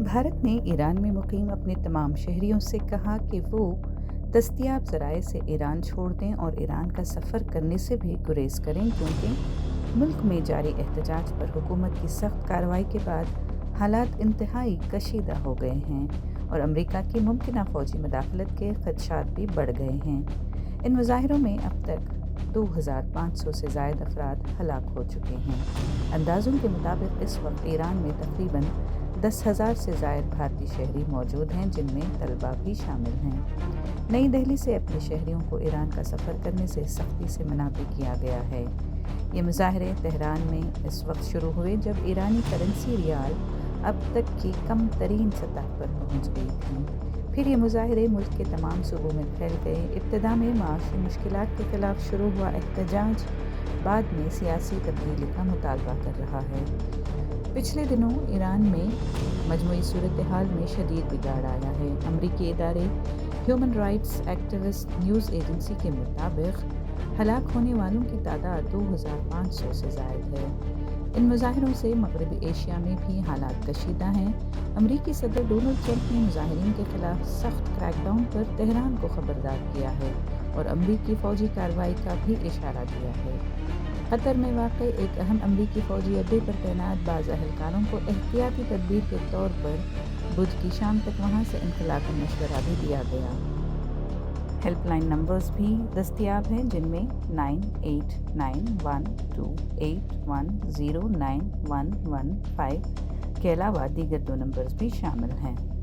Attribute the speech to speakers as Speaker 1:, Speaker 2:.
Speaker 1: भारत ने ईरान में मुकीम अपने तमाम शहरियों से कहा कि वो दस्तयाब ज़राए से ईरान छोड़ दें और ईरान का सफ़र करने से भी गुरेज करें, क्योंकि मुल्क में जारी एहतजाज पर हुकूमत की सख्त कार्रवाई के बाद हालात इंतहाई कशीदा हो गए हैं और अमेरिका की मुमकिन फ़ौजी मदाखलत के खदशात भी बढ़ गए हैं। इन मुजाहिरों में अब तक 2500 से ज़ायद अफराद हलाक हो चुके हैं। अंदाज़ों के मुताबिक इस वक्त ईरान में तकरीबन 10,000 से ज़ायद भारतीय शहरी मौजूद हैं, जिनमें तलबा भी शामिल हैं। नई दिल्ली से अपने शहरियों को ईरान का सफ़र करने से सख्ती से मना भी किया गया है। ये मुजाहरे तेहरान में इस वक्त शुरू हुए जब ईरानी करेंसी रियाल अब तक की कम तरीन सतह पर पहुँच गई थी। फिर ये मुजाहरे मुल्क के तमाम सूबों में फैल गए। इब्तिदा में माशी मुश्किलात के खिलाफ शुरू हुआ एहतजाज बाद में सियासी तब्दीली का मुतालबा कर रहा है। पिछले दिनों ईरान में मजमूई सूरत हाल में शदीद बिगाड़ आया है। अमरीकी इदारे human rights activist news agency के मुताबिक हलाक होने वालों की तादाद 2500 से ज़ायद है। इन मुजाहिरों से मगरबी एशिया में भी हालात कशीदा हैं। अमरीकी सदर डोनाल्ड ट्रंप ने मुजाहिरीन के खिलाफ सख्त क्रैकडाउन पर तेहरान को खबरदार किया है और अमरीकी फ़ौजी कार्रवाई का भी इशारा दिया है। कतर में वाक़ एक अहम अमरीकी फ़ौजी अड्डे पर तैनात बाज़ अहलकारों को एहतियाती तदबीर के तौर पर बुध की शाम तक वहाँ से इनखला का मशवरा भी दिया गया। हेल्पलाइन नंबर्स भी दस्तयाब हैं, जिनमें 989128109115 के अलावा दीगर 2 नंबर्स भी शामिल हैं।